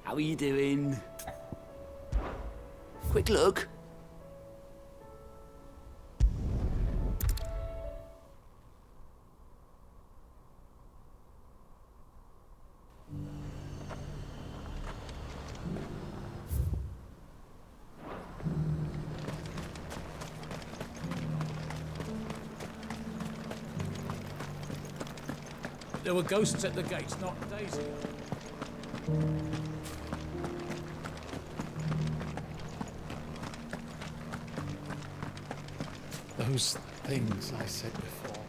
How are you doing? Quick look. There were ghosts at the gates, not Daisy. Those things I said before.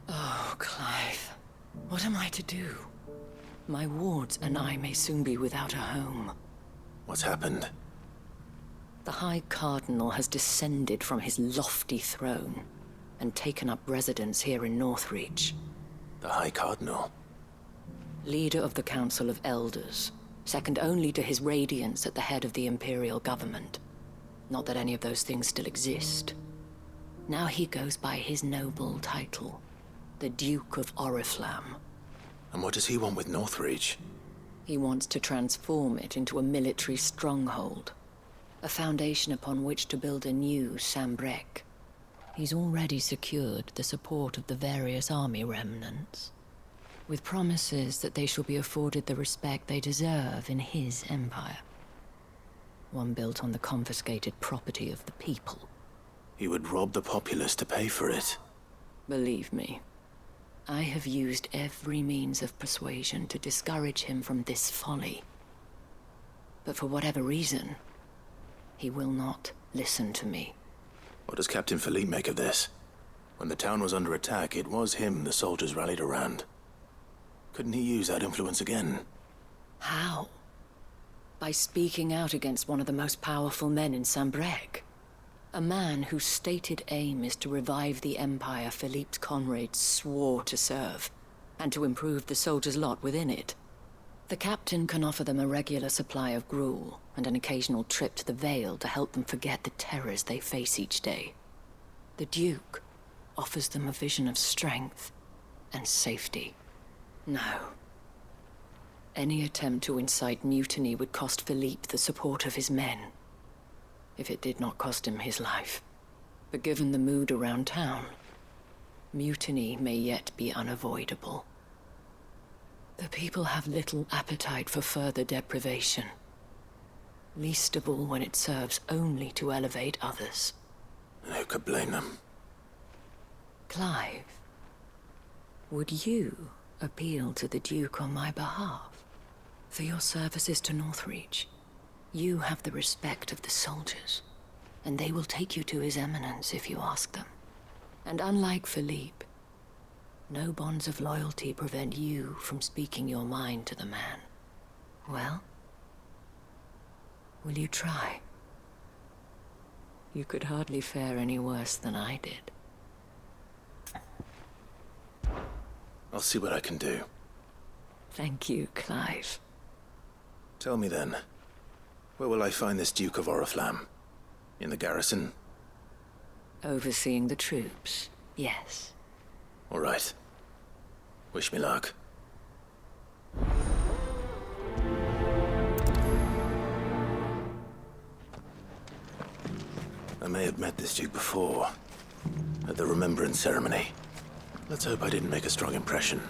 Oh, Clive. What am I to do? My wards and I may soon be without a home. What's happened? The High Cardinal has descended from his lofty throne and taken up residence here in Northreach. The High Cardinal? Leader of the Council of Elders, second only to his Radiance at the head of the Imperial government. Not that any of those things still exist. Now he goes by his noble title, the Duke of Oriflamme. And what does he want with Northreach? He wants to transform it into a military stronghold, a foundation upon which to build a new Sambrec. He's already secured the support of the various army remnants, with promises that they shall be afforded the respect they deserve in his empire. One built on the confiscated property of the people. He would rob the populace to pay for it. Believe me, I have used every means of persuasion to discourage him from this folly. But for whatever reason, he will not listen to me. What does Captain Philippe make of this? When the town was under attack, it was him the soldiers rallied around. Couldn't he use that influence again? How? By speaking out against one of the most powerful men in Sambrec. A man whose stated aim is to revive the empire Philippe's comrades swore to serve, and to improve the soldiers' lot within it. The captain can offer them a regular supply of gruel, and an occasional trip to the Vale to help them forget the terrors they face each day. The Duke offers them a vision of strength and safety. No. Any attempt to incite mutiny would cost Philippe the support of his men, if it did not cost him his life. But given the mood around town, mutiny may yet be unavoidable. The people have little appetite for further deprivation, least of all when it serves only to elevate others. And who could blame them? Clive, would you appeal to the Duke on my behalf? For your services to Northreach, you have the respect of the soldiers, and they will take you to His Eminence if you ask them. And unlike Philippe, no bonds of loyalty prevent you from speaking your mind to the man. Well, will you try? You could hardly fare any worse than I did. I'll see what I can do. Thank you, Clive. Tell me then, where will I find this Duke of Oriflamme? In the garrison? Overseeing the troops, yes. All right. Wish me luck. I may have met this Duke before, at the Remembrance Ceremony. Let's hope I didn't make a strong impression.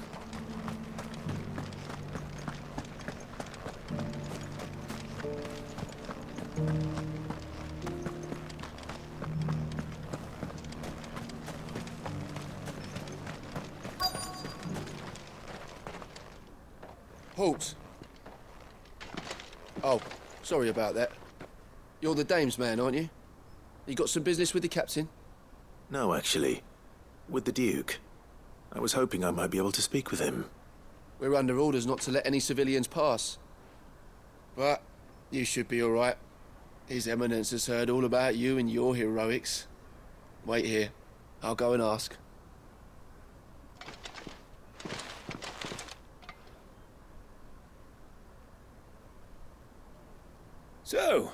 Halt! Oh, sorry about that. You're the dame's man, aren't you? You got some business with the captain? No, actually. With the Duke. I was hoping I might be able to speak with him. We're under orders not to let any civilians pass. But you should be all right. His Eminence has heard all about you and your heroics. Wait here. I'll go and ask. So,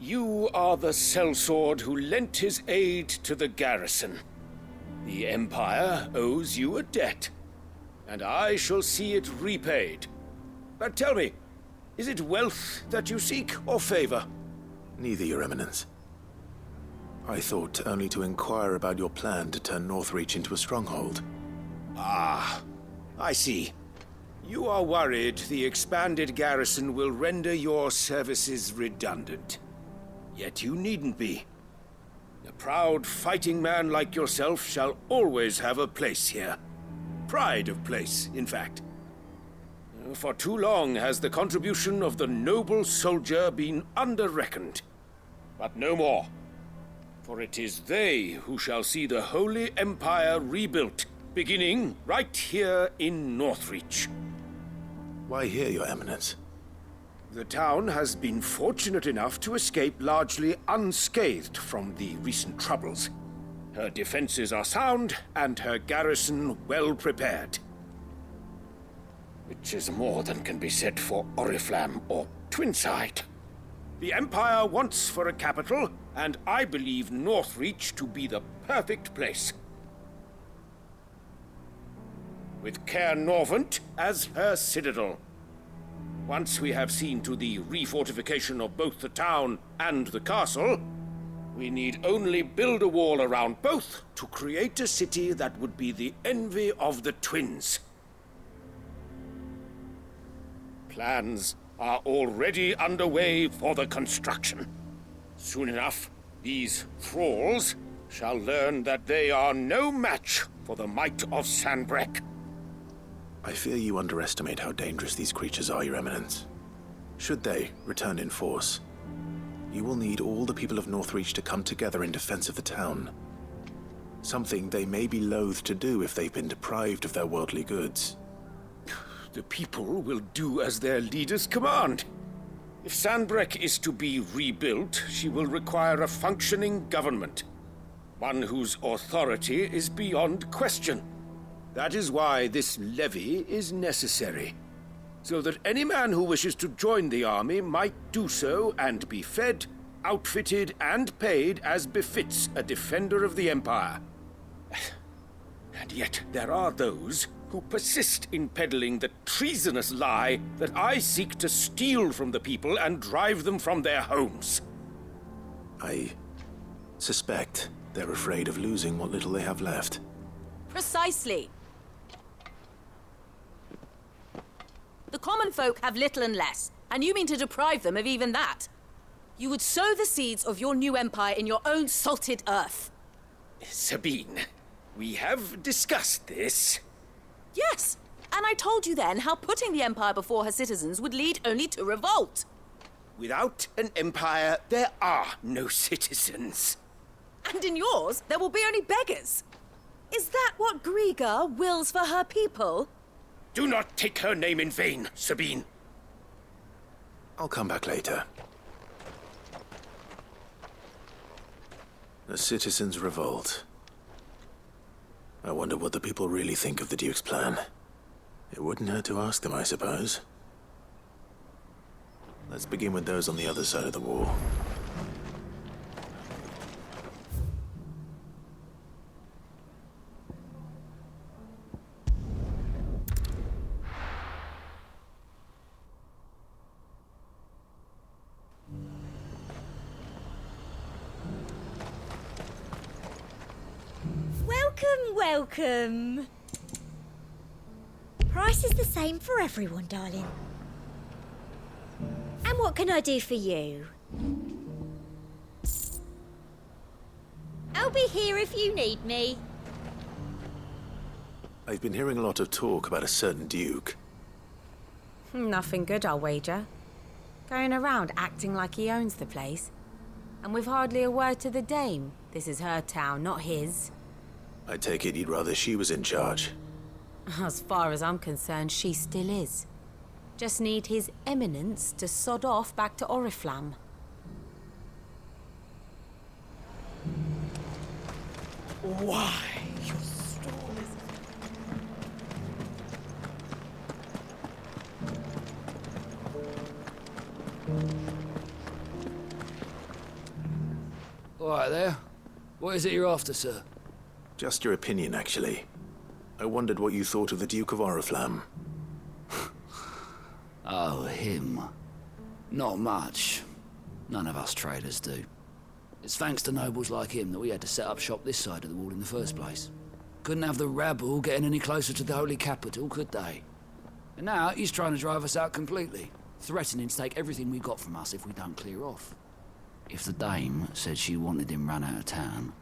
you are the sellsword who lent his aid to the garrison. The Empire owes you a debt, and I shall see it repaid. But tell me, is it wealth that you seek, or favor? Neither, Your Eminence. I thought only to inquire about your plan to turn Northreach into a stronghold. Ah, I see. You are worried the expanded garrison will render your services redundant. Yet you needn't be. A proud fighting man like yourself shall always have a place here. Pride of place, in fact. For too long has the contribution of the noble soldier been under-reckoned. But no more. For it is they who shall see the Holy Empire rebuilt, beginning right here in Northreach. Why here, Your Eminence? The town has been fortunate enough to escape largely unscathed from the recent troubles. Her defenses are sound, and her garrison well prepared. Which is more than can be said for Oriflamme or Twinside. The Empire wants for a capital, and I believe Northreach to be the perfect place. With Caer Norvent as her citadel. Once we have seen to the refortification of both the town and the castle, we need only build a wall around both to create a city that would be the envy of the twins. Plans are already underway for the construction. Soon enough, these thralls shall learn that they are no match for the might of Sanbreque. I fear you underestimate how dangerous these creatures are, Your Eminence. Should they return in force, you will need all the people of Northreach to come together in defense of the town. Something they may be loath to do if they've been deprived of their worldly goods. The people will do as their leaders command. If Sanbreque is to be rebuilt, she will require a functioning government. One whose authority is beyond question. That is why this levy is necessary. So that any man who wishes to join the army might do so and be fed, outfitted, and paid as befits a defender of the Empire. And yet there are those who persist in peddling the treasonous lie that I seek to steal from the people and drive them from their homes. I suspect they're afraid of losing what little they have left. Precisely. The common folk have little and less, and you mean to deprive them of even that. You would sow the seeds of your new empire in your own salted earth. Sabine, we have discussed this. Yes, and I told you then how putting the empire before her citizens would lead only to revolt. Without an empire, there are no citizens. And in yours, there will be only beggars. Is that what Griga wills for her people? Do not take her name in vain, Sabine. I'll come back later. The citizens revolt. I wonder what the people really think of the Duke's plan. It wouldn't hurt to ask them, I suppose. Let's begin with those on the other side of the wall. Welcome. Price is the same for everyone, darling. And what can I do for you? I'll be here if you need me. I've been hearing a lot of talk about a certain Duke. Nothing good, I'll wager. Going around acting like he owns the place. And with hardly a word to the dame. This is her town, not his. I take it you'd rather she was in charge. As far as I'm concerned, she still is. Just need his eminence to sod off back to Oriflamme. Why, you stories? All right there. What is it you're after, sir? Just your opinion, actually. I wondered what you thought of the Duke of Oriflamme. Oh, him. Not much. None of us traders do. It's thanks to nobles like him that we had to set up shop this side of the wall in the first place. Couldn't have the rabble getting any closer to the holy capital, could they? And now he's trying to drive us out completely, threatening to take everything we got from us if we don't clear off. If the dame said she wanted him run out of town,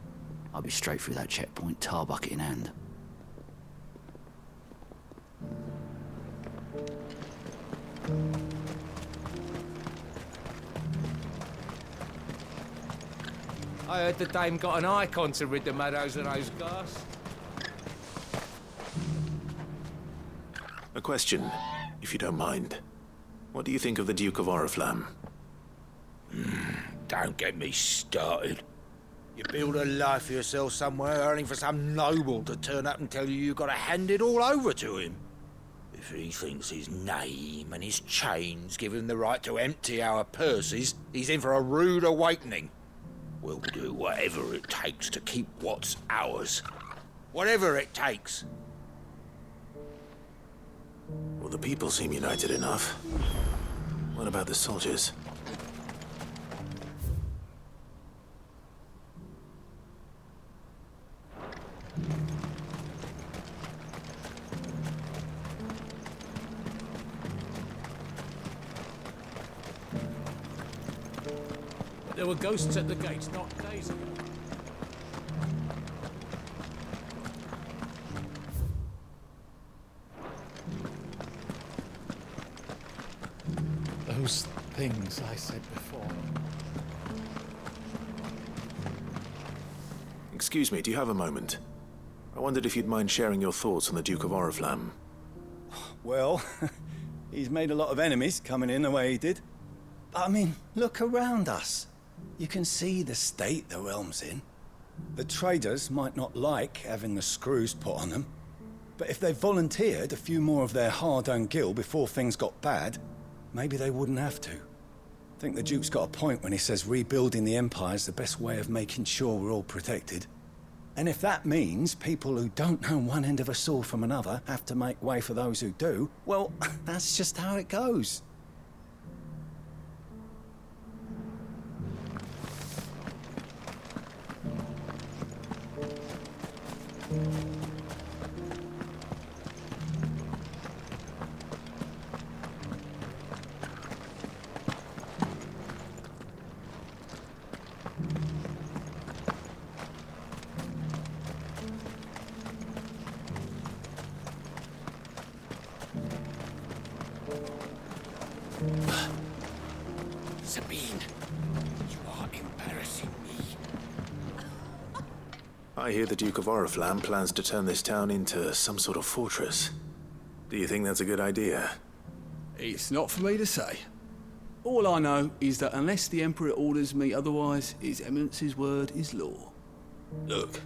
I'd be straight through that checkpoint, tar bucket in hand. I heard the dame got an icon to rid the meadows of those ghast. A question, if you don't mind. What do you think of the Duke of Oriflamme? Don't get me started. You build a life for yourself somewhere, earning for some noble to turn up and tell you you've got to hand it all over to him. If he thinks his name and his chains give him the right to empty our purses, he's in for a rude awakening. We'll do whatever it takes to keep what's ours. Whatever it takes. Well, the people seem united enough. What about the soldiers? There were ghosts at the gates not days ago. Those things I said before. Excuse me, do you have a moment? I wondered if you'd mind sharing your thoughts on the Duke of Oriflamme. Well, he's made a lot of enemies coming in the way he did. But I mean, look around us. You can see the state the realm's in. The traders might not like having the screws put on them, but if they volunteered a few more of their hard-earned gil before things got bad, maybe they wouldn't have to. I think the Duke's got a point when he says rebuilding the Empire's the best way of making sure we're all protected. And if that means people who don't know one end of a sword from another have to make way for those who do, well, that's just how it goes. Sabine, you are embarrassing me. I hear the Duke of Oriflamme plans to turn this town into some sort of fortress. Do you think that's a good idea? It's not for me to say. All I know is that unless the Emperor orders me otherwise, His Eminence's word is law. Look,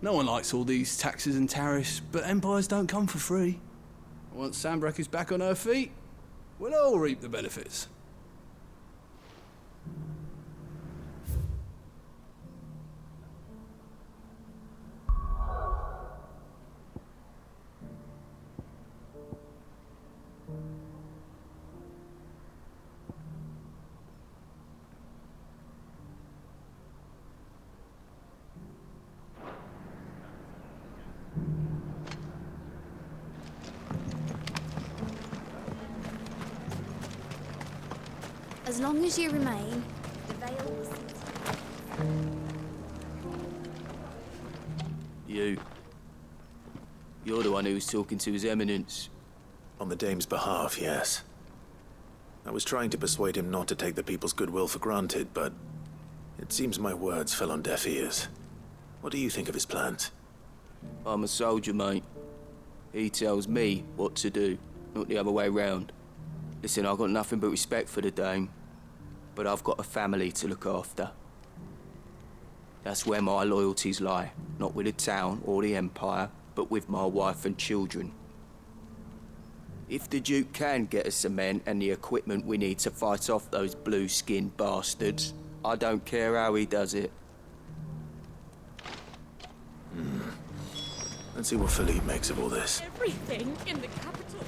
no one likes all these taxes and tariffs, but empires don't come for free. Once Sanbreque is back on her feet, we'll all reap the benefits. As long as you remain, the veil will You're the one who was talking to His Eminence. On the Dame's behalf, yes. I was trying to persuade him not to take the people's goodwill for granted, but it seems my words fell on deaf ears. What do you think of his plans? I'm a soldier, mate. He tells me what to do, not the other way round. Listen, I've got nothing but respect for the Dame, but I've got a family to look after. That's where my loyalties lie, not with the town or the Empire, but with my wife and children. If the Duke can get us the men and the equipment we need to fight off those blue-skinned bastards, I don't care how he does it. Let's see what Philippe makes of all this. Everything in the capital.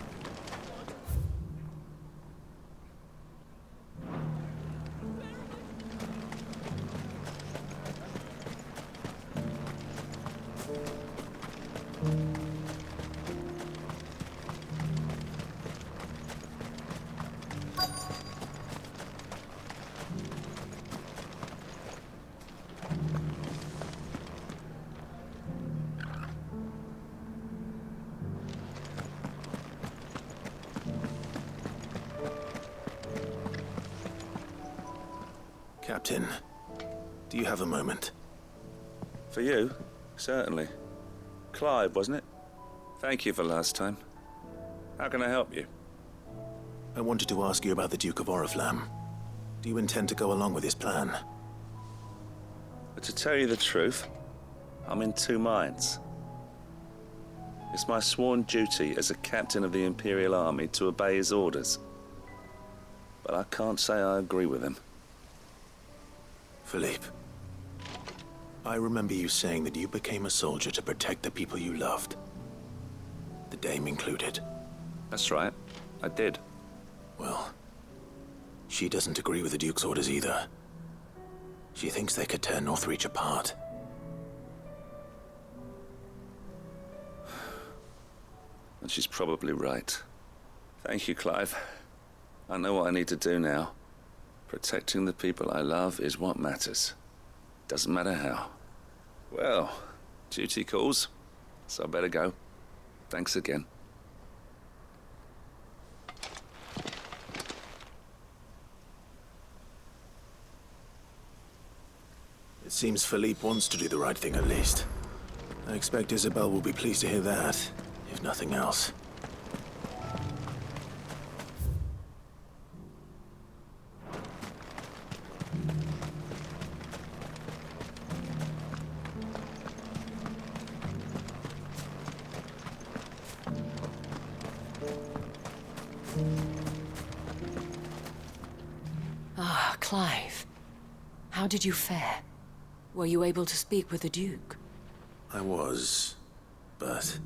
Captain, do you have a moment? For you? Certainly. Clive, wasn't it? Thank you for last time. How can I help you? I wanted to ask you about the Duke of Oriflamme. Do you intend to go along with his plan? But to tell you the truth, I'm in two minds. It's my sworn duty as a captain of the Imperial Army to obey his orders. But I can't say I agree with him. Philippe, I remember you saying that you became a soldier to protect the people you loved. The Dame included. That's right, I did. Well, she doesn't agree with the Duke's orders either. She thinks they could tear Northreach apart. And she's probably right. Thank you, Clive. I know what I need to do now. Protecting the people I love is what matters. Doesn't matter how. Well, duty calls, so I better go. Thanks again. It seems Philippe wants to do the right thing at least. I expect Isabel will be pleased to hear that, if nothing else. Ah, Clive. How did you fare? Were you able to speak with the Duke? I was, but...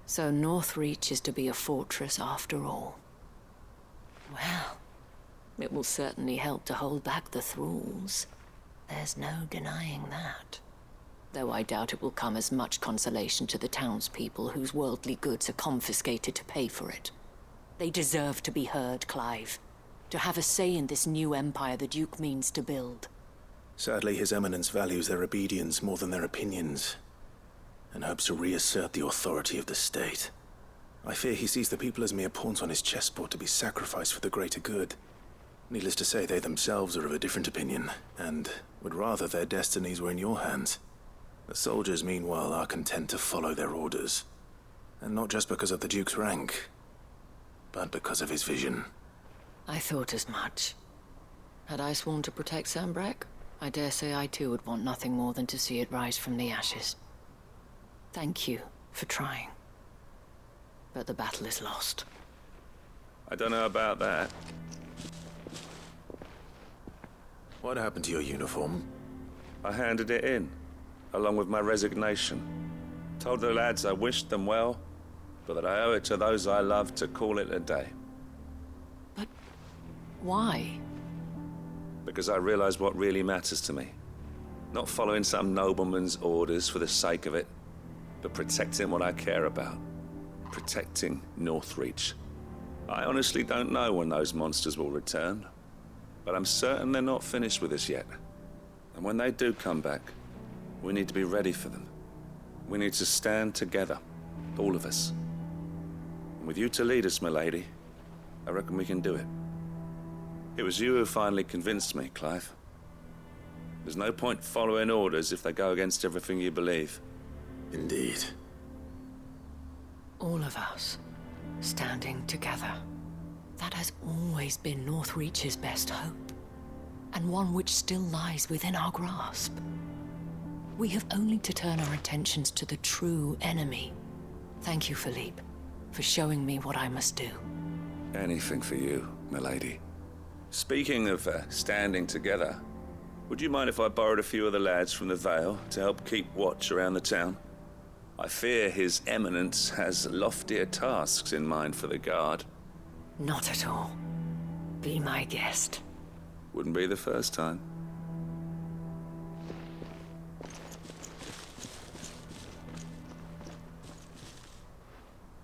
So Northreach is to be a fortress after all. Well, it will certainly help to hold back the thralls. There's no denying that. Though I doubt it will come as much consolation to the townspeople whose worldly goods are confiscated to pay for it. They deserve to be heard, Clive. To have a say in this new empire the Duke means to build. Sadly, His Eminence values their obedience more than their opinions, and hopes to reassert the authority of the state. I fear he sees the people as mere pawns on his chessboard to be sacrificed for the greater good. Needless to say, they themselves are of a different opinion, and would rather their destinies were in your hands. The soldiers, meanwhile, are content to follow their orders. And not just because of the Duke's rank, but because of his vision. I thought as much. Had I sworn to protect Sanbreque, I dare say I too would want nothing more than to see it rise from the ashes. Thank you for trying. But the battle is lost. I don't know about that. What happened to your uniform? I handed it in, along with my resignation. Told the lads I wished them well, but that I owe it to those I love to call it a day. But why? Because I realize what really matters to me. Not following some nobleman's orders for the sake of it, but protecting what I care about. Protecting Northreach. I honestly don't know when those monsters will return, but I'm certain they're not finished with us yet. And when they do come back, we need to be ready for them. We need to stand together, all of us. And with you to lead us, milady, I reckon we can do it. It was you who finally convinced me, Clive. There's no point following orders if they go against everything you believe. Indeed. All of us, standing together. That has always been Northreach's best hope, and one which still lies within our grasp. We have only to turn our attentions to the true enemy. Thank you, Philippe, for showing me what I must do. Anything for you. milady. Speaking of standing together, would you mind if I borrowed a few of the lads from the Vale to help keep watch around the town? I fear His Eminence has loftier tasks in mind for the guard. Not at all. Be my guest. Wouldn't be the first time.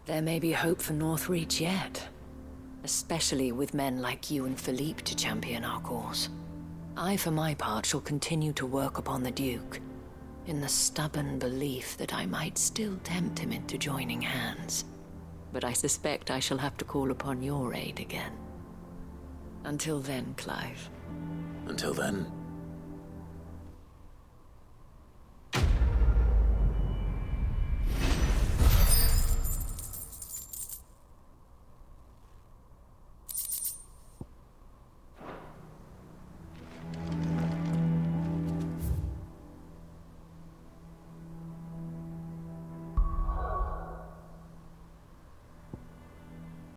There may be hope for Northreach yet. Especially with men like you and Philippe to champion our cause. I, for my part, shall continue to work upon the Duke, in the stubborn belief that I might still tempt him into joining hands. But I suspect I shall have to call upon your aid again. Until then, Clive. Until then,